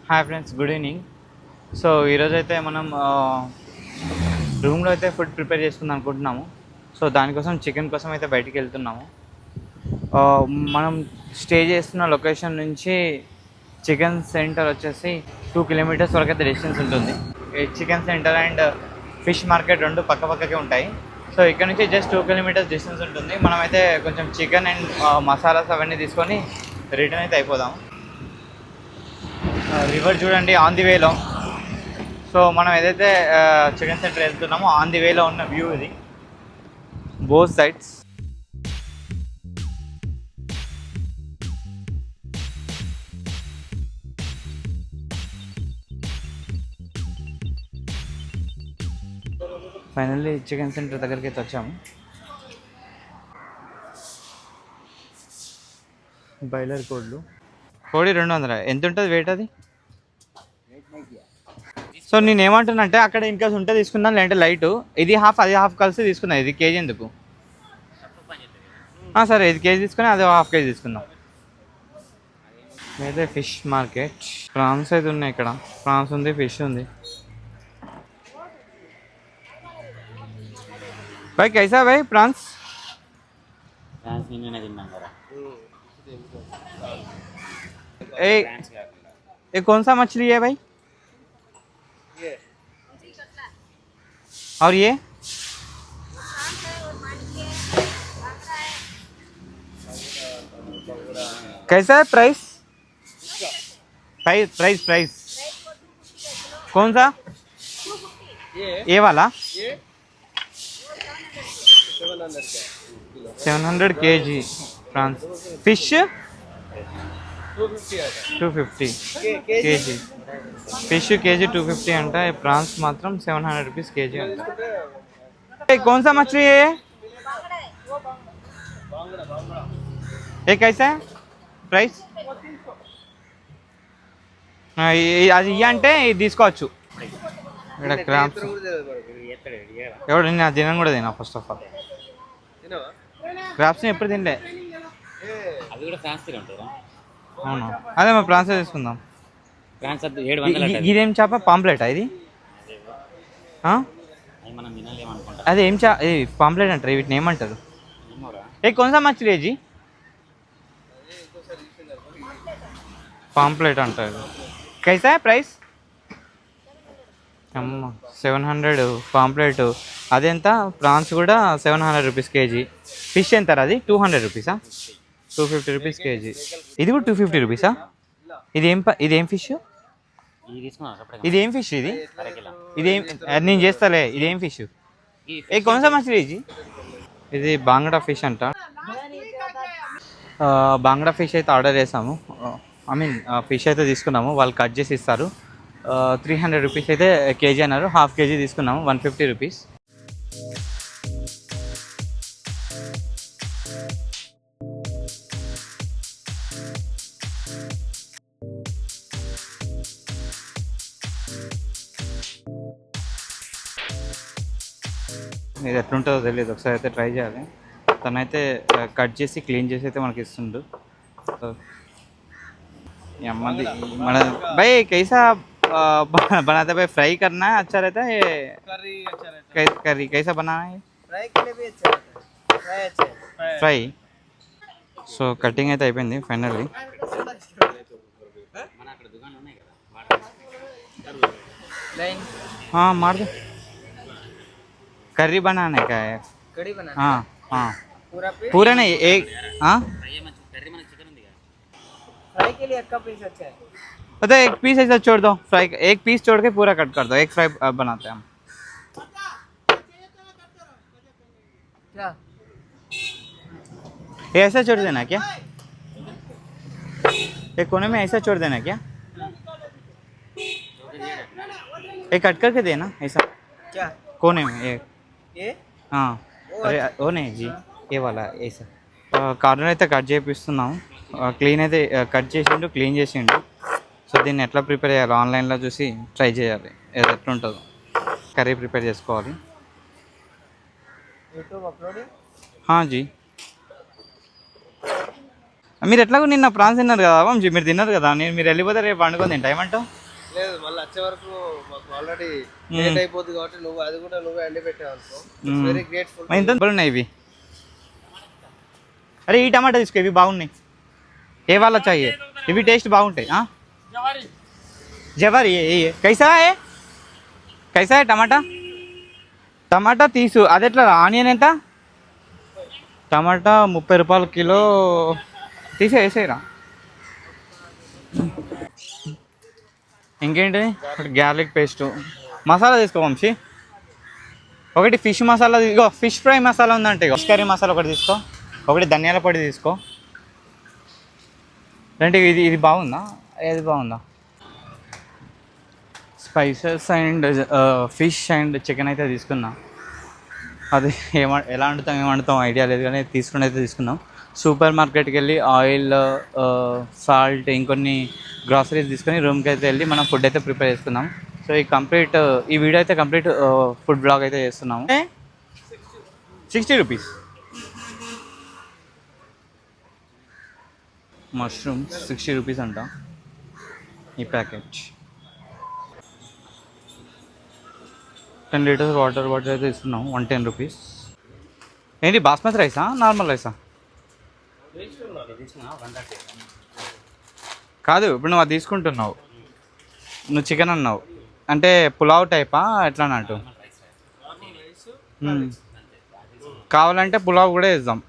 Hi friends, good evening. So ఈరోజు అయితే మనం రూమ్లో అయితే ఫుడ్ ప్రిపేర్ చేసుకుందాం అనుకుంటున్నాము. సో దానికోసం చికెన్ కోసం అయితే బయటికి వెళ్తున్నాము. ఆ, మనం స్టే చేస్తున్న లొకేషన్ నుంచి చికెన్ సెంటర్ వచ్చేసి 2 కిలోమీటర్స్ వరకు అయితే డిస్టెన్స్ ఉంటుంది. ఈ chicken centre and fish market రెండు పక్క పక్కకే ఉంటాయి. సో ఇక్కడ నుంచి జస్ట్ 2 కిలోమీటర్స్ డిస్టెన్స్ ఉంటుంది. మనమైతే కొంచెం చికెన్ అండ్ మసాలాస్ అవన్నీ తీసుకొని రిటర్న్ అయితే అయిపోదాము. రివర్ చూడండి ఆన్ ది వేలో. సో మనం ఏదైతే చికెన్ సెంటర్ వెళ్తున్నామో ఆన్ ది వేలో ఉన్న వ్యూ ఇది, both sides. Finally chicken centre దగ్గరికి అయితే వచ్చాము. బాయిలర్ కోడి 200. ఎంత ఉంటుంది వెయిట్ అది? సో నేను ఏమంటున్నా అంటే అక్కడ ఇన్కేస్ ఉంటే తీసుకుందాం, లేదంటే లైట్ ఇది హాఫ్ అది హాఫ్ కలిసి తీసుకుందాం. ఇది కేజీ ఎందుకు? సరే, ఇది కేజీ తీసుకుని అది హాఫ్ కేజీ తీసుకుందాం. అయితే ఫిష్ మార్కెట్, ప్రాన్స్ అయితే ఉన్నాయి ఇక్కడ. ప్రాన్స్ ఉంది, ఫిష్ ఉంది. भाई कैसा है भाई प्रॉन्स? ये कौन सा मछली है भाई? और ये कैसा है प्राइस? प्राइस प्राइस प्राइस कौन सा? ये वाला 700 kg prawns. Fish 250 kg. Fish KG 250 అంట. ప్రాన్స్ మాత్రం 700 రూపీస్ కేజీ అంట. कौन सा मछली है ये? कैसा है ప్రైస్? అది ఇయ్య అంటే ఇది తీసుకోవచ్చు. ఇక్కడ క్రాబ్స్ ఎవడు నేను తినను కూడా తినా. ఫస్ట్ ఆఫ్ ఆల్ క్రాబ్స్ని ఎప్పుడు తినలే. అవును, అదే మా ప్రాన్స్ తీసుకుందాం. ఇదేం చేప? పాంప్లెటా ఇది? అదే ఏం చా ఇది పాంప్లెట్ అంటారు. వీటిని ఏమంటారు? ఏ కొంచెం మచ్చలి జీ పాంప్లెట్ అంటారు. కైసా ప్రైస్? అమ్మ 700 పాంప్లెట్. అదెంత? ప్రాన్స్ కూడా 700 రూపీస్ కేజీ. ఫిష్ ఎంత అది? 200 రూపీసా? 250 రూపీస్ కేజీ. ఇది కూడా 250 రూపీసా? ఇదేం ఫిష్? ఇదేం ఫిష్ ఇది? ఇదేం నేను చేస్తాలే. ఇదేం ఫిష్? ఏ కొంచెం మచ్చలి జీ. ఇది బాంగ్డా ఫిష్ అంట. బాంగ్డా ఫిష్ అయితే ఆర్డర్ చేసాము. ఫిష్ అయితే తీసుకున్నాము. వాళ్ళు కట్ చేసి ఇస్తారు. 300 రూపీస్ అయితే కేజీ అన్నారు. హాఫ్ కేజీ తీసుకున్నాము, 150 రూపీస్. ఇది ఎట్లుంటుందో తెలియదు, ఒకసారి అయితే ట్రై చేయాలి. తనైతే కట్ చేసి క్లీన్ చేసి అయితే మనకి ఇస్తుండు. మన भाई कैसा बनाते भाई? फ्राई करना है अच्छा रहता है? करी कैसा बनाना है? फ्राई के लिए भी अच्छा रहता है. फ्राई. సో కటింగ్ అయితే అయిపోయింది ఫైనల్లీ. हाँ मार दो. करी बनाने का है. करी बनाना? हाँ हाँ पूरा नहीं एक. हाँ फ्राई के लिए एक पीस अच्छा है. पता है, एक पीस ऐसा छोड़ दो. फ्राई एक पीस छोड़ के पूरा कट कर दो. एक फ्राई बनाते हैं हम. क्या ये ऐसा छोड़ देना क्या? एक कोने में ऐसा छोड़ देना क्या? एक कट करके देना ऐसा. क्या कोने में एक? ये हाँ. अरे वो नहीं जी, ये वाला ऐसा. కార్నర్ అయితే కట్ చేపిస్తున్నాము. క్లీన్ అయితే కట్ చేసిండు, క్లీన్ చేసిండు. సో దీన్ని ఎట్లా ప్రిపేర్ చేయాలి ఆన్లైన్లో చూసి ట్రై చేయాలి. ఏది ఎట్లుంటుందో కర్రీ ప్రిపేర్ చేసుకోవాలి. YouTube uploading. జీ మీరు ఎట్లాగో నిన్న ప్రాన్స్ తిన్నారు కదా వంశీ, మీరు తిన్నారు కదా, మీరు వెళ్ళిపోతే రేపు వండుకొని తింటా ఏమంటావు? లేదు మళ్ళీ వచ్చే వరకు మాకు ఆల్రెడీ లేట్ అయిపోతుంది కాబట్టి నువ్వు అది కూడా నువ్వే అండి పెట్టావు అనుకో. Very grateful. ఎంత ఉన్నాయి ఇవి? అరే ఈ టమాటా తీసుకో, ఇవి బాగున్నాయి. ఏ వాళ్ళ చాయే ఇవి, టేస్ట్ బాగుంటాయి. జవారి కైసా కైసా టమాటా? టమాటా తీసు. అది ఎట్లా? ఆనియన్ ఎంత? టమాటా 30 రూపాయలు కిలో. వేసేయరా. ఇంకేంటి? గార్లిక్ పేస్టు, మసాలా తీసుకో వంశీ. ఒకటి ఫిష్ మసాలా, ఇగో ఫిష్ ఫ్రై మసాలా ఉందంటే, ఇగో ఫిష్ కర్రీ మసాలా ఒకటి తీసుకో. ఒకటి ధనియాల పొడి తీసుకో. అంటే ఇది బాగుందా? ఏది బాగుందా? Spices and fish and chicken అయితే తీసుకున్నా. అది ఎలా వండుతాం ఐడియా లేదు, కానీ తీసుకుని అయితే తీసుకున్నాం. సూపర్ మార్కెట్కి వెళ్ళి ఆయిల్, సాల్ట్, ఇంకొన్ని గ్రాసరీస్ తీసుకొని రూమ్కి అయితే వెళ్ళి మనం ఫుడ్ అయితే ప్రిపేర్ చేసుకున్నాం. సో ఈ వీడియో అయితే కంప్లీట్ ఫుడ్ బ్లాగ్ అయితే చేస్తున్నాము. 60 రూపీస్ మష్రూమ్స్, 60 రూపీస్ అంట ఈ ప్యాకెట్. 10 లీటర్స్ వాటర్ అయితే ఇస్తున్నాం, 110 రూపీస్. ఏంటి బాస్మతి రైసా, నార్మల్ రైసా? కాదు, ఇప్పుడు నువ్వు అది తీసుకుంటున్నావు, నువ్వు చికెన్ అన్నావు అంటే పులావ్ టైపా ఎట్లా అన్నట్టు? కావాలంటే పులావ్ కూడా వేద్దాం.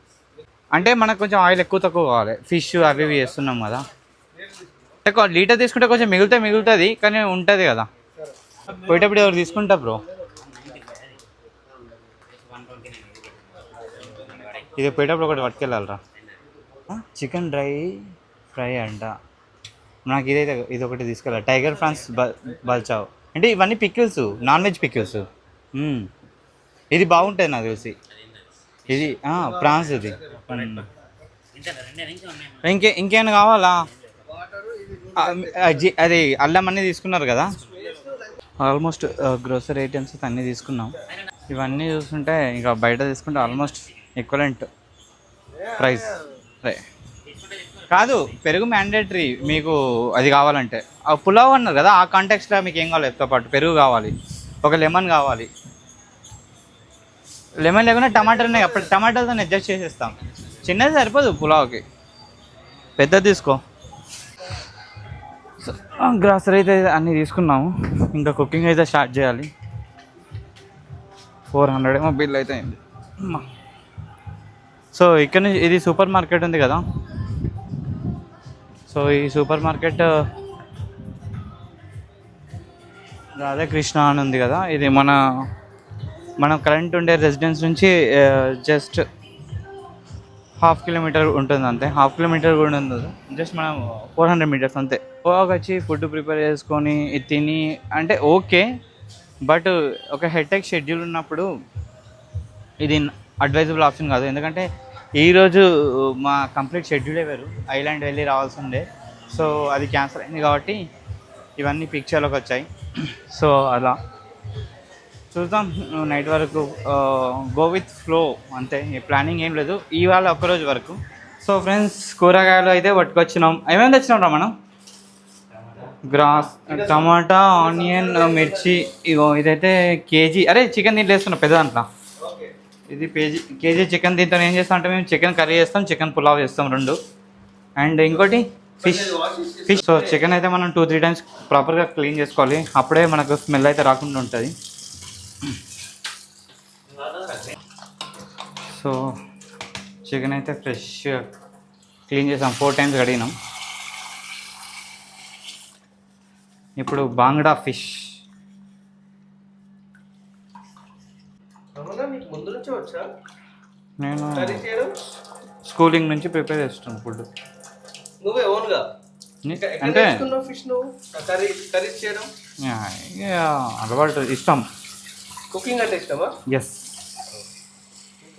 అంటే మనకు కొంచెం ఆయిల్ ఎక్కువ తక్కువ కావాలి, ఫిష్ అవి ఇవి వేస్తున్నాం కదా. అంటే లీటర్ తీసుకుంటే కొంచెం మిగులుతుంది, కానీ ఉంటుంది కదా. పోయేటప్పుడు ఎవరు తీసుకుంటా బ్రో? ఇది పోయేటప్పుడు ఒకటి పట్టుకెళ్ళాలరా. చికెన్ డ్రై ఫ్రై అంట. నాకు ఇది ఒకటి తీసుకెళ్ళాలి. టైగర్ ఫ్రాన్స్ బల్చావ్ అంటే ఇవన్నీ పికిల్స్, నాన్ వెజ్ పికిల్స్. ఇది బాగుంటుంది నాకు తెలిసి. ఇది ప్రాన్స్. ఇది ఇంకేమైనా కావాలా? అది అల్లం అన్నీ తీసుకున్నారు కదా. ఆల్మోస్ట్ గ్రోసరీ ఐటమ్స్ అన్నీ తీసుకున్నాం. ఇవన్నీ చూస్తుంటే ఇంకా బయట తీసుకుంటే ఆల్మోస్ట్ ఈక్వలెంట్ ప్రైస్. కాదు, పెరుగు మ్యాండేటరీ మీకు, అది కావాలంటే. పులావ్ అన్నారు కదా, ఆ కాంటెక్స్లో మీకు ఏం కావాలి చెప్తా పాటు. పెరుగు కావాలి, ఒక లెమన్ కావాలి. లెమన్ లేకుండా టమాటాలు ఉన్నాయి, అప్పుడు టమాటాలతో అడ్జస్ట్ చేసేస్తాం. చిన్నది సరిపోదు పులావ్కి, పెద్దది తీసుకో. గ్రాసరీ అయితే అన్నీ తీసుకున్నాము, ఇంకా కుకింగ్ అయితే స్టార్ట్ చేయాలి. 400 ఏమో బిల్ అయితే అయింది. సో ఇక్కడ నుంచి ఇది సూపర్ మార్కెట్ ఉంది కదా. సో ఈ సూపర్ మార్కెట్ రాధాకృష్ణ అని ఉంది కదా. ఇది మనం కరెంట్ ఉండే రెసిడెన్స్ నుంచి జస్ట్ 1/2 కిలోమీటర్ ఉంటుంది అంతే. 1/2 కిలోమీటర్ కూడా ఉండదు, జస్ట్ మనం 400 మీటర్స్ అంతే. గోవాకి వచ్చి ఫుడ్ ప్రిపేర్ చేసుకొని తిని అంటే ఓకే, బట్ ఒక హెక్టిక్ షెడ్యూల్ ఉన్నప్పుడు ఇది అడ్వైజబుల్ ఆప్షన్ కాదు. ఎందుకంటే ఈరోజు మా కంప్లీట్ షెడ్యూలే వేరు, ఐలాండ్ వెళ్ళి రావాల్సి ఉండే. సో అది క్యాన్సిల్ అయింది కాబట్టి ఇవన్నీ పిక్చర్లోకి వచ్చాయి. సో అలా చూద్దాం నైట్ వరకు, గో విత్ ఫ్లో అంతే, ప్లానింగ్ ఏం లేదు ఇవాళ ఒక్కరోజు వరకు. సో ఫ్రెండ్స్, కూరగాయలు అయితే పట్టుకొచ్చినాం. ఏమేమి తెచ్చినాం రా మనం? టమాటా, ఆనియన్, మిర్చి. ఇగో ఇదైతే కేజీ. అరే చికెన్ దీంట్లో వేస్తున్నాం పెద్ద దాంట్లో. ఇది కేజీ చికెన్. దీంతో ఏం చేస్తాం అంటే మేము చికెన్ కర్రీ చేస్తాం, చికెన్ పులావ్ చేస్తాం 2. అండ్ ఇంకోటి ఫిష్. సో చికెన్ అయితే మనం 2-3 టైమ్స్ ప్రాపర్గా క్లీన్ చేసుకోవాలి, అప్పుడే మనకు స్మెల్ అయితే రాకుండా ఉంటుంది. సో చికెన్ అయితే ఫ్రెష్ క్లీన్ చేసాం, 4 టైమ్స్ కడిగినాం. ఇప్పుడు బాంగ్డా ఫిష్. నేను స్కూలింగ్ నుంచి ప్రిపేర్ చేస్తాను ఫుడ్. నువ్వే ఓన్గా అంటే ఫిష్ నువ్వు కర్రీ చేయడం అలవాటు, ఇష్టం. కుకింగ్ అంటే ఇష్టమా? ఎస్.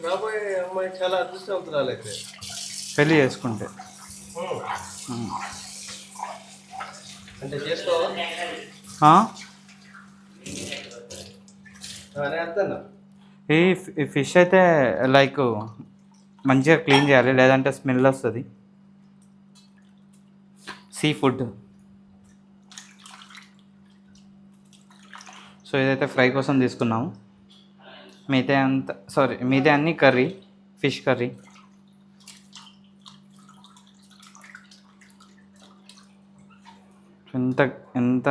రాబోయే అమ్మాయి చాలా అదృష్టవంతురాలు అయితే పెళ్ళి చేసుకుంటే. అంటే చేసుకోవా? ఈ ఫిష్ అయితే లైక్ మంచిగా క్లీన్ చేయాలి, లేదంటే స్మెల్ వస్తుంది. Sea food. సో ఇదైతే ఫ్రై కోసం తీసుకున్నాము. మిగతా అన్నీ కర్రీ, ఫిష్ కర్రీ. ఎంత ఎంత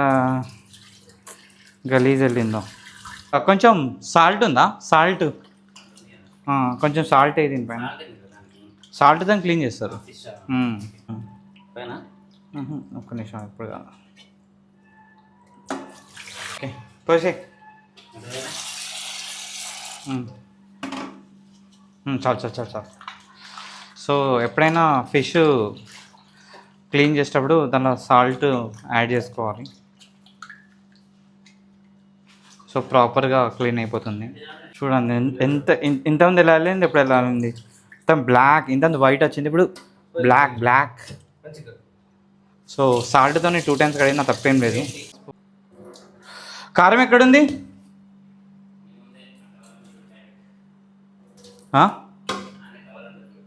గలీజ్ వెళ్ళిందో. కొంచెం సాల్ట్ ఉందా? కొంచెం సాల్ట్ అయ్యి దీనిపైన. సాల్ట్ దాన్ని క్లీన్ చేస్తారు. ఒక్క నిమిషం, ఇప్పుడు కాదు. ఓకే పోసే. చాలు. సో ఎప్పుడైనా ఫిష్ క్లీన్ చేసేటప్పుడు దానిలో సాల్ట్ యాడ్ చేసుకోవాలి. సో ప్రాపర్గా క్లీన్ అయిపోతుంది. చూడండి ఇంతమంది ఎలా వెళ్ళింది, ఎప్పుడు ఎలా ఉంది. మొత్తం బ్లాక్, ఇంత వైట్ వచ్చింది, ఇప్పుడు బ్లాక్. సో సాల్ట్తో 2 times కడిగినా తప్పేం లేదు. కారం ఎక్కడుంది?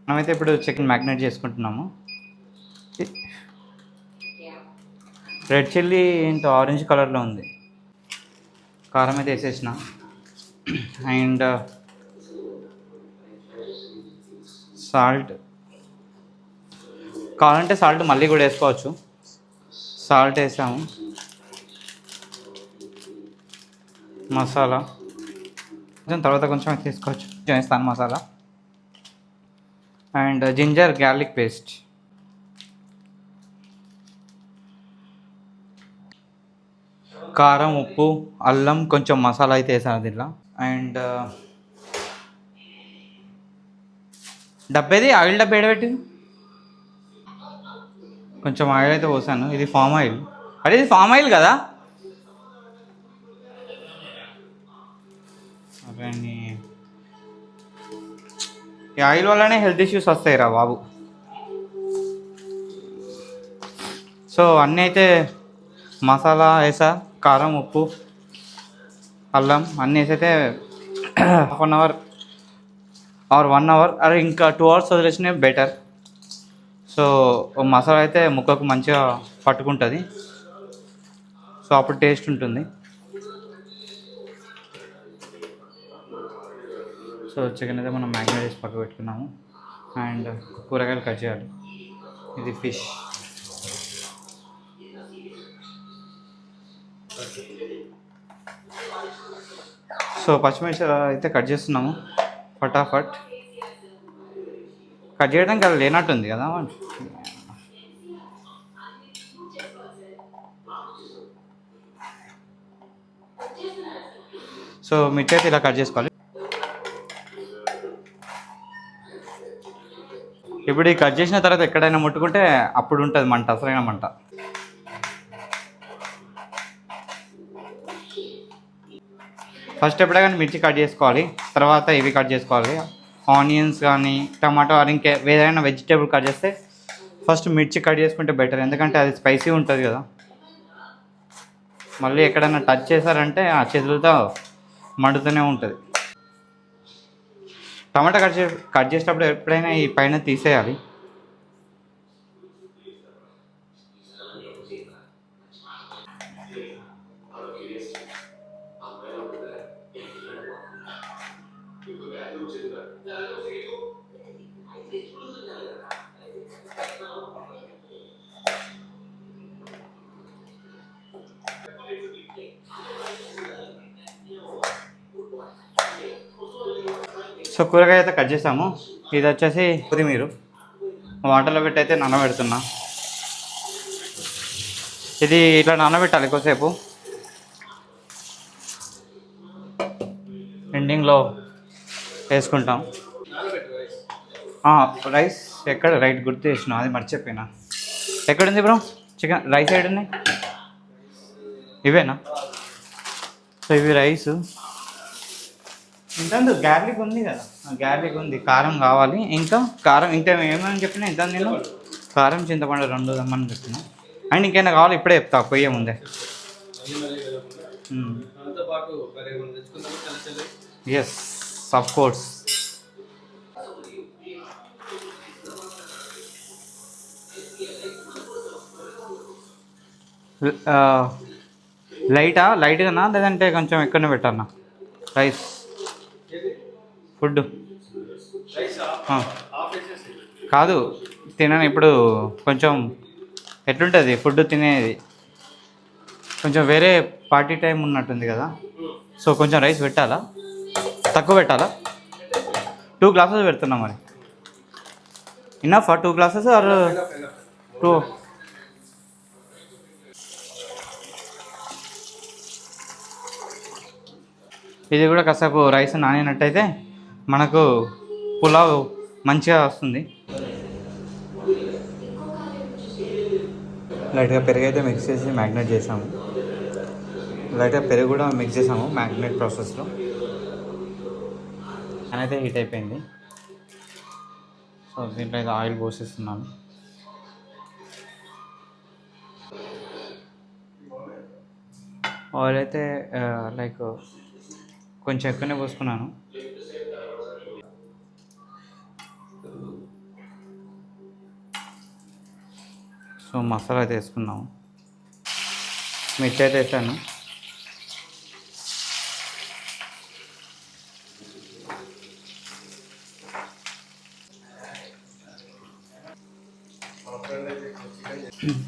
మనమైతే ఇప్పుడు చికెన్ మ్యాగ్నేట్ చేసుకుంటున్నాము. రెడ్ చిల్లీ ఏంటో ఆరెంజ్ కలర్లో ఉంది. కారం అయితే వేసేసిన. అండ్ సాల్ట్ కావాలంటే సాల్ట్ మళ్ళీ కూడా వేసుకోవచ్చు. సాల్ట్ వేసాము. మసాలా కొంచెం తర్వాత కొంచెం తీసుకోవచ్చు. వేస్తాను masala. And ginger garlic paste. కారం, ఉప్పు, అల్లం, కొంచెం మసాలా అయితే వేసాను దీంట్లో. అండ్ డబ్బేది ఆయిల్ డబ్బా ఏడబెట్టి కొంచెం ఆయిల్ అయితే పోసాను. ఇది ఫామ్ ఆయిల్. అదే ఇది ఫామ్ ఆయిల్ కదా. అవన్నీ ఈ ఆయిల్ వల్లనే హెల్త్ ఇష్యూస్ వస్తాయి రా బాబు. సో అన్నీ అయితే మసాలా వేసా, కారం, ఉప్పు, అల్లం అన్నీ వేసైతే 1/2 hour ఆర్ 1 hour అరే ఇంకా 2 hours వదిలేసినా బెటర్. సో మసాలా అయితే ముక్కకు మంచిగా పట్టుకుంటుంది. సో అప్పుడు టేస్ట్ ఉంటుంది. సో చికెన్ అయితే మనం మ్యాగ్నేట్ చేసి పక్కకు పెట్టుకున్నాము. అండ్ కూరగాయలు కట్ చేయాలి. ఇది ఫిష్. సో పచ్చిమిర్చి అయితే కట్ చేస్తున్నాము ఫటాఫట్. కట్ చేయడానికి అది లేనట్టుంది కదా. సో మిర్చి అయితే ఇలా కట్ చేసుకోవాలి. ఇప్పుడు ఈ కట్ చేసిన తర్వాత ఎక్కడైనా ముట్టుకుంటే అప్పుడు ఉంటుంది మంట, అసలైన మంట. ఫస్ట్ ఎప్పుడైనా మిర్చి కట్ చేసుకోవాలి, తర్వాత ఇవి కట్ చేసుకోవాలి. ఆనియన్స్ కానీ టమాటో ఇంకే ఏదైనా వెజిటేబుల్ కట్ చేస్తే ఫస్ట్ మిర్చి కట్ చేసుకుంటే బెటర్. ఎందుకంటే అది స్పైసీ ఉంటుంది కదా. మళ్ళీ ఎక్కడైనా టచ్ చేశారంటే ఆ చేతులతో మండుతూనే ఉంటుంది. టమాటా కట్ చేసేటప్పుడు ఎప్పుడైనా ఈ పైన తీసేయాలి. సో కూరగాయ అయితే కట్ చేసాము. ఇది వచ్చేసి కొత్తిమీర వాటర్లో పెట్టి అయితే నానబెడుతున్నా. ఇది ఇట్లా నానబెట్టాలి ఎక్కువసేపు. ఎండింగ్లో వేసుకుంటాం. రైస్ ఎక్కడ రైట్ గుర్తు చేసినా, అది మర్చిపోయినా. ఎక్కడుంది బ్రో చికెన్? రైస్ సైడ్ ఉన్నాయి ఇవేనా? సో ఇవి రైస్. ఇంత గార్లిక్ ఉంది కదా, గార్లిక్ ఉంది. కారం కావాలి, ఇంకా కారం ఇంకా ఏమని చెప్పినా ఇంత నేను కారం, చింతపండు 2 దమ్మని చెప్పిన. అండ్ ఇంకైనా కావాలి ఇప్పుడే చెప్తా పొయ్యే ముందే. Yes of course. లైట్గానా లేదంటే కొంచెం ఎక్కడనే పెట్టాలన్నా రైస్ ఫుడ్ కాదు తినను ఇప్పుడు కొంచెం ఎట్లుంటుంది ఫుడ్ తినేది కొంచెం వేరే పార్టీ టైం ఉన్నట్టుంది కదా సో కొంచెం రైస్ పెట్టాలా తక్కువ పెట్టాలా 2 గ్లాసెస్ పెడుతున్నా మరి ఇన్నఫా 2 గ్లాసెస్ ఆర్ 2 ఇది కూడా కాసేపు రైస్ నానినట్టయితే మనకు పులావ్ మంచిగా వస్తుంది లైట్గా పెరుగు అయితే మిక్స్ చేసి మ్యాగ్నేట్ చేసాము లైట్గా పెరుగు కూడా మిక్స్ చేసాము మ్యాగ్నేట్ ప్రాసెస్లో అని అయితే హీట్ అయిపోయింది సో దీంట్లో అయితే ఆయిల్ పోసేస్తున్నాను ఆయిల్ అయితే లైక్ కొంచెం ఎక్కువనే పోసుకున్నాను సో మసాలా అయితే వేసుకున్నాము మిర్చి అయితే వేసాను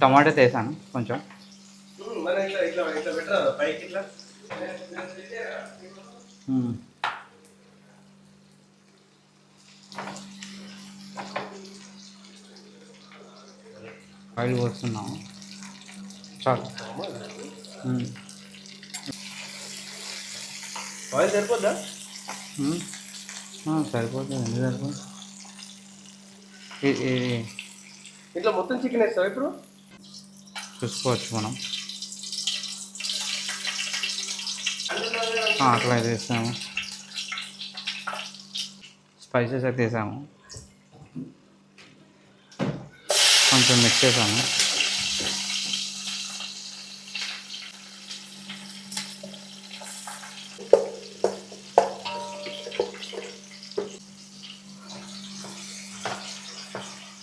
టమాటా అయితే వేసాను కొంచెం ఆయిల్ పోస్తున్నాము చాలు ఆయిల్ సరిపోద్దా సరిపోతుంది ఎందుకు సరిపోతుంది ఇట్లా మొత్తం చికెన్ వేస్తావా ఇప్పుడు చూసుకోవచ్చు మనం అట్లా అయితే వేసాము స్పైసెస్ అయితే వేసాము కొంచెం మిక్స్ చేసాము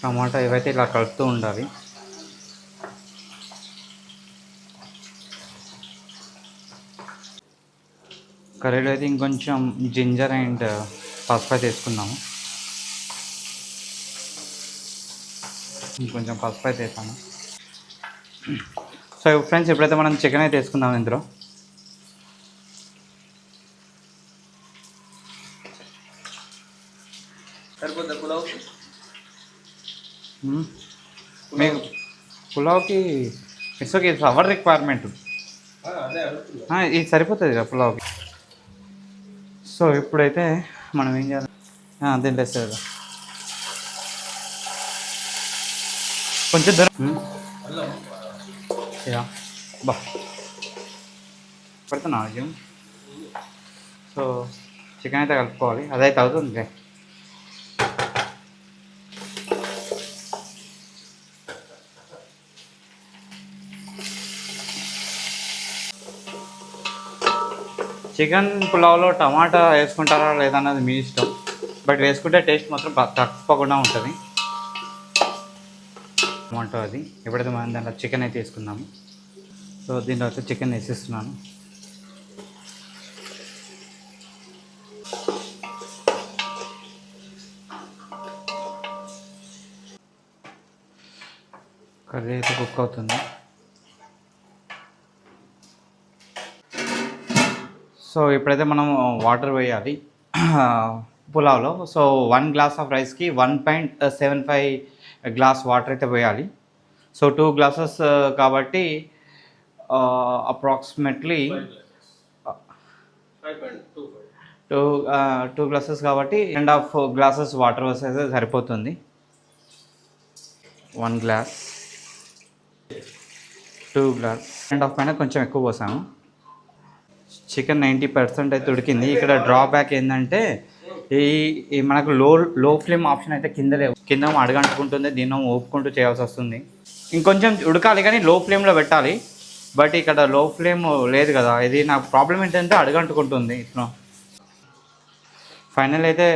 టమాటా ఇవైతే ఇలా కలుపుతూ ఉండాలి కర్రీలో అయితే ఇంకొంచెం జింజర్ అండ్ పసుపు అయితే వేసుకున్నాము ఇంకొంచెం పసుపు అయితే వేసాము సో ఫ్రెండ్స్ ఇప్పుడైతే మనం చికెన్ అయితే వేసుకుందాం ఇందులో సరిపోద్దా పులావ్ మీకు పులావ్కి it's okay it's our requirement అదే అడుగుతున్నా ఇది సరిపోతుంది కదా పులావ్కి సో ఇప్పుడైతే మనం ఏం చేయాలి దీంట్లో వేస్తుంది కదా కొంచెం దూరం బా పెడుతున్నా జిమ్ సో చికెన్ అయితే కలుపుకోవాలి అదైతే అవుతుంది చికెన్ పులావ్లో టమాటా వేసుకుంటారా లేదా అన్నది మీ ఇష్టం బట్ వేసుకుంటే టేస్ట్ మాత్రం తప్పకుండా ఉంటుంది టమాటో అది ఎప్పుడైతే మనం దాంట్లో చికెన్ అయితే వేసుకుందాము సో దీంట్లో అయితే చికెన్ వేసేస్తున్నాను కర్రీ అయితే కుక్ అవుతుంది సో ఇప్పుడైతే మనం వాటర్ వేయాలి పులావ్లో సో 1 గ్లాస్ ఆఫ్ రైస్కి 1.75 గ్లాస్ వాటర్ అయితే పోయాలి సో 2 గ్లాసెస్ కాబట్టి అప్రాక్సిమేట్లీ 2 గ్లాసెస్ కాబట్టి 2.5 గ్లాసెస్ వాటర్ వస్తే సరిపోతుంది 1 గ్లాస్ 2 గ్లాస్ 2.5 పైన కొంచెం ఎక్కువ పోసాము చికెన్ 90% అయితే ఉడికింది ఇక్కడ డ్రాబ్యాక్ ఏంటంటే ఈ మనకు లో ఫ్లేమ్ ఆప్షన్ అయితే కింద లేవు కింద అడగంటుకుంటుంది దీన్ని ఓపుకుంటూ చేయాల్సి వస్తుంది ఇంకొంచెం ఉడకాలి కానీ లో ఫ్లేమ్లో పెట్టాలి బట్ ఇక్కడ లో ఫ్లేమ్ లేదు కదా ఇది నాకు ప్రాబ్లం ఏంటంటే అడగంటుకుంటుంది ఇట్లా ఫైనల్ అయితే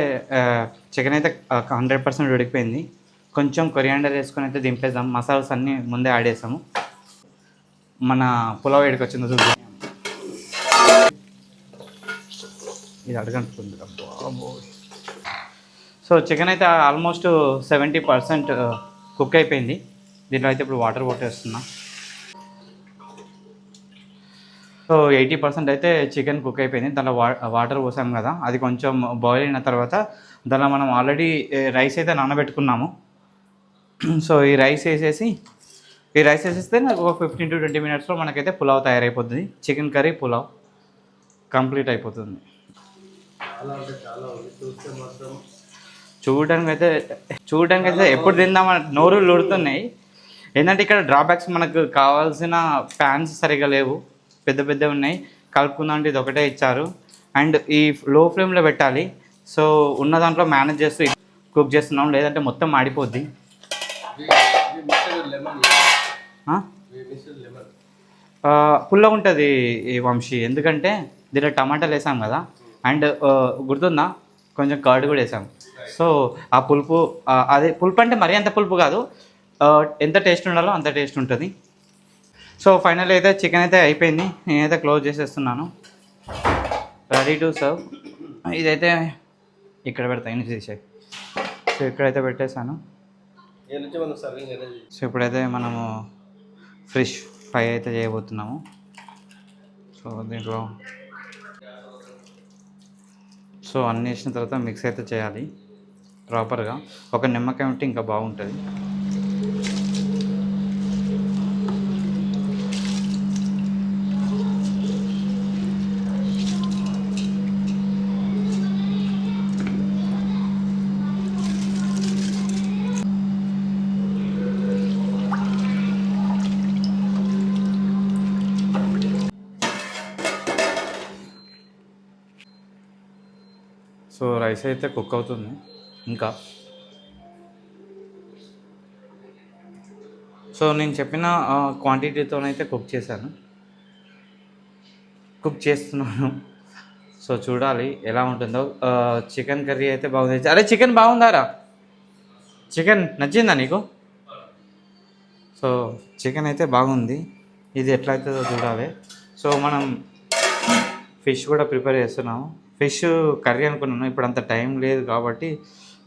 చికెన్ అయితే 100% ఉడికిపోయింది కొంచెం కొరియాండర్ వేసుకొని అయితే దింపేద్దాం మసాలాస్ అన్నీ ముందే యాడ్ చేసాము మన పులావ్ ఏడికి వచ్చిందో చూద్దాం. ఇది అడగంటుంది. సో చికెన్ అయితే ఆల్మోస్ట్ 70% కుక్ అయిపోయింది. దీంట్లో అయితే ఇప్పుడు వాటర్ పోటేస్తున్నా. సో 80% అయితే చికెన్ కుక్ అయిపోయింది. దాంట్లో వాటర్ పోసాం కదా, అది కొంచెం బాయిల్ అయిన తర్వాత దాంట్లో మనం ఆల్రెడీ రైస్ అయితే నానబెట్టుకున్నాము. సో ఈ రైస్ వేసేస్తే నాకు ఒక 15 to 20 minutesలో మనకైతే పులావ్ తయారైపోతుంది. చికెన్ కర్రీ పులావ్ కంప్లీట్ అయిపోతుంది. చూడడానికి అయితే ఎప్పుడు తిందామని నోరు ఊడుతున్నాయి. ఏంటంటే ఇక్కడ డ్రాబ్యాక్స్, మనకు కావాల్సిన ప్యాన్స్ సరిగా లేవు, పెద్ద ఉన్నాయి. కలుపుకుందామంటే ఇది ఒకటే ఇచ్చారు. అండ్ ఈ లో ఫ్లేమ్లో పెట్టాలి. సో ఉన్న దాంట్లో మేనేజ్ చేస్తూ కుక్ చేస్తున్నాం, లేదంటే మొత్తం మాడిపోద్ది. పుల్లగా ఉంటుంది ఈ వంశీ, ఎందుకంటే దీంట్లో టమాటాలు వేసాం కదా. అండ్ గుర్తుందా, కొంచెం కర్డ్ కూడా వేసాం. సో ఆ పులుపు, అదే పులుపు అంటే మరీ అంత పులుపు కాదు, ఎంత టేస్ట్ ఉండాలో అంత టేస్ట్ ఉంటుంది. సో ఫైనల్ అయితే చికెన్ అయితే అయిపోయింది. నేనైతే క్లోజ్ చేసేస్తున్నాను. Ready to serve. ఇదైతే ఇక్కడ పెడతాను తీసే. సో ఇక్కడైతే పెట్టేశాను. సో ఇప్పుడైతే మనము ఫిష్ ఫ్రై అయితే చేయబోతున్నాము. సో దీంట్లో అన్నీ వేసిన తర్వాత మిక్స్ అయితే చేయాలి ప్రాపర్గా. ఒక నిమ్మకాయ ఉంటే ఇంకా బాగుంటుంది. సో రైస్ అయితే కుక్ అవుతుంది ఇంకా. సో నేను చెప్పిన క్వాంటిటీతోనైతే కుక్ చేస్తున్నాను. సో చూడాలి ఎలా ఉంటుందో. చికెన్ కర్రీ అయితే బాగుంది. అరే చికెన్ బాగుందారా? చికెన్ నచ్చిందా నీకు? సో చికెన్ అయితే బాగుంది. ఇది ఎట్లా అవుతుందో చూడాలి. సో మనం ఫిష్ కూడా ప్రిపేర్ చేస్తున్నాము. ఫిష్ కర్రీ అనుకున్నాను, ఇప్పుడు అంత టైం లేదు కాబట్టి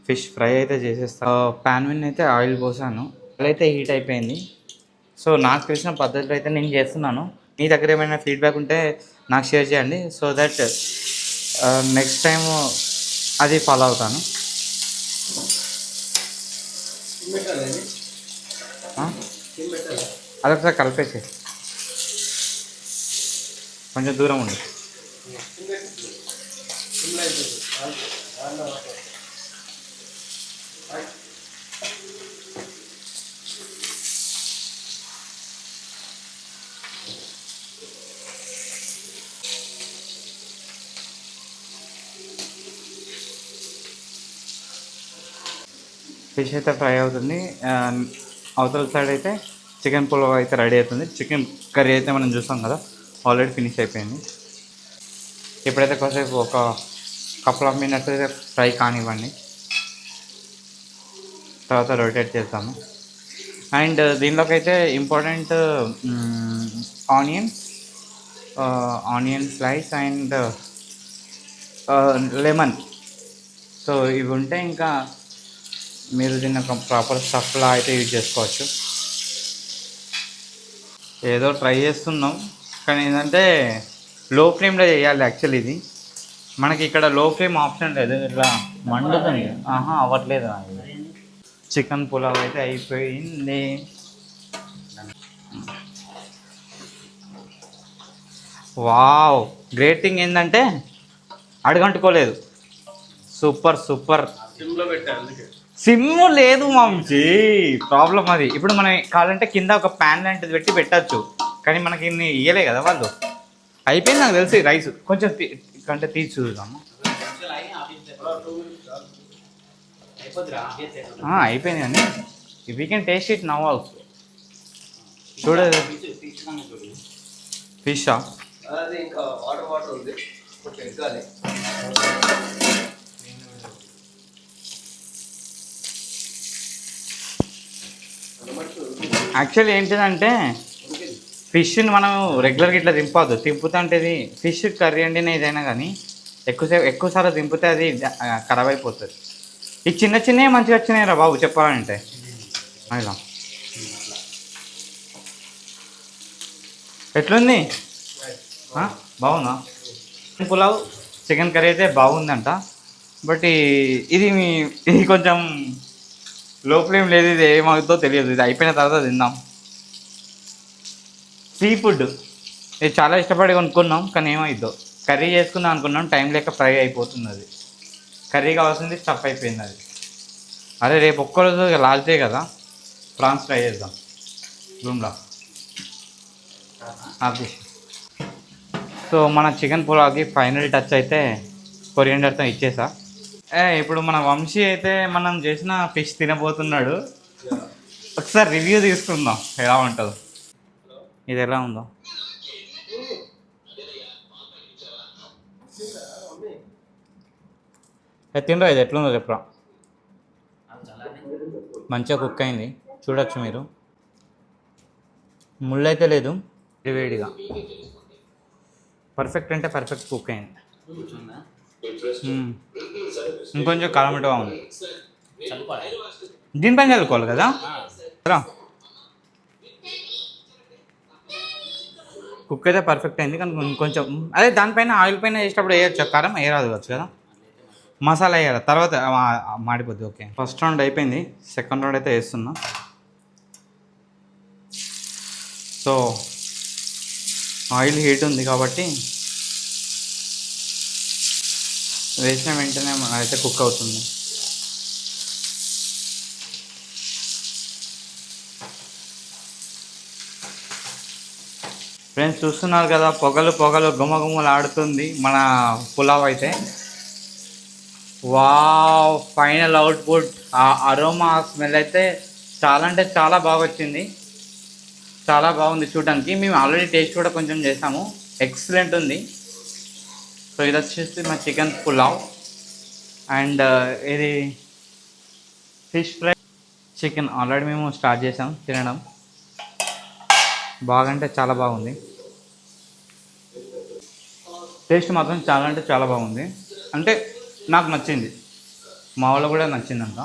ఫిష్ ఫ్రై అయితే చేసేస్తాను. ప్యాన్ మీద అయితే ఆయిల్ పోసాను, ఆయిల్ అయితే హీట్ అయిపోయింది. సో నాకు తెలిసిన పద్ధతిలో అయితే నేను చేస్తున్నాను. మీ దగ్గర ఏమైనా ఫీడ్బ్యాక్ ఉంటే నాకు షేర్ చేయండి, సో దట్ నెక్స్ట్ టైం అది ఫాలో అవుతాను. అదొకసారి కలిపేసి కొంచెం దూరం ఉంది. ఫిష్ అయితే ఫ్రై అవుతుంది. అవతల సైడ్ అయితే చికెన్ పులావ్ అయితే రెడీ అవుతుంది. చికెన్ కర్రీ అయితే మనం చూస్తాం కదా, ఆల్రెడీ ఫినిష్ అయిపోయింది. ఇప్పుడైతే కాసేపు ఒక కపుల్ ఆఫ్ మినిట్స్ అయితే ఫ్రై కానివ్వండి, తర్వాత రొటేట్ చేస్తాము. అండ్ దీనిలోకి అయితే important onion slice and lemon. So ఇవి ఉంటే ఇంకా మీరు దీన్ని ఒక ప్రాపర్ స్టఫ్లా అయితే యూజ్ చేసుకోవచ్చు. ఏదో ట్రై చేస్తున్నాం, కానీ ఏంటంటే లో ఫ్లేమ్లో చేయాలి. యాక్చువల్లీ ఇది మనకి ఇక్కడ లో ఫ్లేమ్ ఆప్షన్ లేదు, ఇట్లా మండుతుంది. అవ్వట్లేదు. చికెన్ పులావ్ అయితే అయిపోయింది. వావ్, గ్రేట్ థింగ్ ఏంటంటే అడగంటుకోలేదు. సూపర్. సిమ్ లేదు మంచి ప్రాబ్లం అది. ఇప్పుడు మనం కావాలంటే కింద ఒక ప్యాన్ లాంటిది పెట్టచ్చు, కానీ మనకి ఇన్ని ఇయ్యలే కదా వాళ్ళు. అయిపోయింది నాకు తెలిసి రైస్. కొంచెం కంటే తీసి చూద్దాము. అయిపోయింది కానీ we can taste it now also. చూడదు ఫిషా? యాక్చువల్లీ ఏంటిదంటే ఫిష్ని మనం రెగ్యులర్గా ఇట్లా దింపవద్దు. తింపుతా అంటే ఇది ఫిష్ కర్రీ అండినా ఏదైనా కానీ ఎక్కువసార్లు దింపితే అది ఖరాబ్ అయిపోతుంది. ఈ చిన్న చిన్నవి మంచిగా వచ్చినాయి రా బాబు చెప్పాలంటే. ఇలా ఎట్లుంది బాగుందా? పులావ్ చికెన్ కర్రీ అయితే బాగుందంట. బట్ ఇది కొంచెం లోపల ఏం లేదు. ఇది ఏమవుతుందో తెలియదు. ఇది అయిపోయిన తర్వాత తిందాం. సీ ఫుడ్ ఇది చాలా ఇష్టపడి కొనుక్కున్నాం, కానీ ఏమైద్దో కర్రీ చేసుకుందాం అనుకున్నాం, టైం లేక ఫ్రై అయిపోతుంది. అది కర్రీ కావాల్సింది స్టఫ్ అయిపోయింది అది. అరే రేపు ఒక్కరోజు లాస్ట్ డే కదా, ప్రాన్స్ ఫ్రై చేద్దాం రూమ్లో. అది సో మన చికెన్ పులావ్కి ఫైనల్ టచ్ అయితే కొరియండర్తో ఇచ్చేసా. ఇప్పుడు మన వంశీ అయితే మనం చేసిన ఫిష్ తినబోతున్నాడు. ఒకసారి రివ్యూ తీసుకుందాం ఎలా ఉంటుందో. ఇది ఎలా ఉందో తినరా, ఇది ఎట్లుందో చెప్పరా. మంచిగా కుక్ అయింది, చూడొచ్చు మీరు. ముళ్ళు అయితే లేదు, వేడిగా పర్ఫెక్ట్ అంటే పర్ఫెక్ట్ కుక్ అయింది. ఇంకొంచెం కాలమటగా ఉంది. దీనిపైన చల్లుకోవాలి కదా. కుక్ అయితే పర్ఫెక్ట్ అయింది, కానీ కొంచెం అదే దానిపైన ఆయిల్ పైన వేసేటప్పుడు వేయచ్చు, కారం వేయరాదు కావచ్చు కదా. మసాలా వేయాలి, తర్వాత మాడిపోద్ది. ఓకే, ఫస్ట్ రౌండ్ అయిపోయింది, సెకండ్ రౌండ్ అయితే వేస్తున్నా. సో ఆయిల్ హీట్ ఉంది కాబట్టి వేసిన వెంటనే అయితే కుక్ అవుతుంది. ఫ్రెండ్స్ చూస్తున్నారు కదా, పొగలు పొగలు గుమ్మగుమ్మలు ఆడుతుంది మన పులావ్ అయితే. వావ్, ఫైనల్ అవుట్పుట్, ఆ అరోమా స్మెల్ అయితే చాలా అంటే చాలా బాగా వచ్చింది. చాలా బాగుంది చూడడానికి. మేము ఆల్రెడీ టేస్ట్ కూడా కొంచెం చేసాము, ఎక్సలెంట్ ఉంది. సో ఇది వచ్చేసి మా చికెన్ పులావ్ అండ్ ఇది ఫిష్ ఫ్రై. చికెన్ ఆల్రెడీ మేము స్టార్ట్ చేసాం తినడం. బాగా అంటే చాలా బాగుంది, టేస్ట్ మాత్రం చాలా అంటే చాలా బాగుంది. అంటే నాకు నచ్చింది, మా వాళ్ళు కూడా నచ్చిందంట.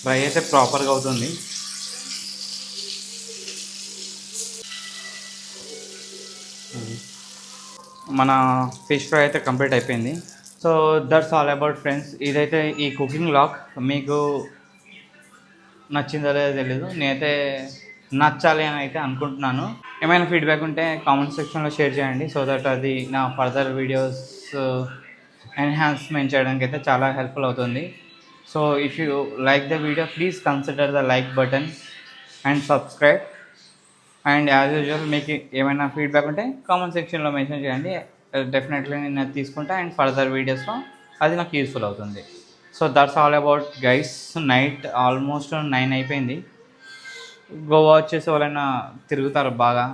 ఫ్రై అయితే ప్రాపర్గా అవుతుంది. మన ఫిష్ ఫ్రై అయితే కంప్లీట్ అయిపోయింది. So that's all about friends. ఇదైతే ఈ కుకింగ్ వ్లాగ్ మీకు నచ్చిందో లేదో తెలీదు, నేనైతే నచ్చాలి అని అయితే అనుకుంటున్నాను. ఏమైనా ఫీడ్బ్యాక్ ఉంటే కామెంట్ సెక్షన్లో షేర్ చేయండి, సో దట్ అది నా ఫర్దర్ వీడియోస్ ఎన్హాన్స్మెంట్ చేయడానికి అయితే చాలా హెల్ప్ఫుల్ అవుతుంది. So if you like the video please consider the like button and subscribe. And as usual మీకు ఏమైనా ఫీడ్బ్యాక్ ఉంటే కామెంట్ సెక్షన్లో మెన్షన్ చేయండి, డెఫినెట్లీ నేను అది తీసుకుంటా అండ్ ఫర్దర్ వీడియోస్లో అది నాకు యూస్ఫుల్ అవుతుంది. So that's all about guys. Night almost 9 అయిపోయింది. గోవా వచ్చేసి ఎవరైనా తిరుగుతారు బాగా,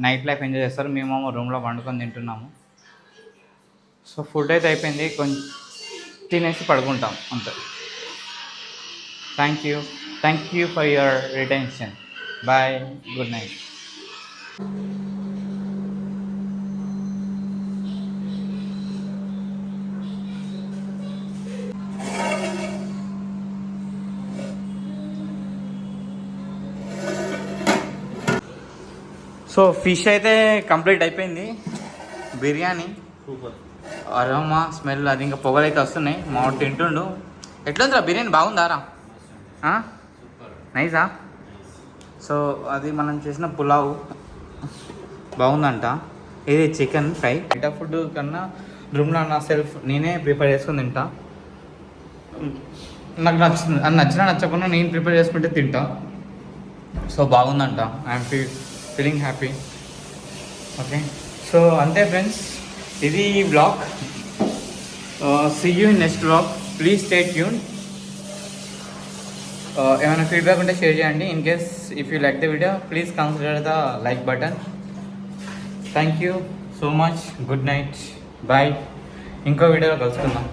నైట్ లైఫ్ ఎంజాయ్ చేస్తారు. మేము రూమ్లో వండుకొని తింటున్నాము. సో ఫుడ్ అయితే అయిపోయింది, కొంచెం తినేసి పడుకుంటాం అంతే. Thank you for your retention. Bye, good night. So fish అయితే కంప్లీట్ అయిపోయింది. బిర్యానీ అరోమా స్మెల్ అది ఇంకా పొగలు అయితే వస్తున్నాయి. మా తింటుండు. ఎట్లుందిరా బిర్యానీ, బాగుందారా? నైసా? సో అది మనం చేసిన పులావ్ బాగుందంట. ఇది చికెన్ ఫ్రై. బయట ఫుడ్ కన్నా రూమ్లో నా సెల్ఫ్ నేనే ప్రిపేర్ చేసుకుని తింటా. నాకు నచ్చుతుంది, అది నచ్చకుండా నేను ప్రిపేర్ చేసుకుంటే తింటా. సో బాగుందంట. I'm feeling happy. Okay, so అంతే ఫ్రెండ్స్, ఇది blog. See you in next blog. Please stay tune. ఏమైనా ఫీడ్బ్యాక్ ఉంటే షేర్ చేయండి. In case if you like the video please consider the like button. Thank you so much. Good night, bye. ఇంకో వీడియోలో కలుసుకుందాం.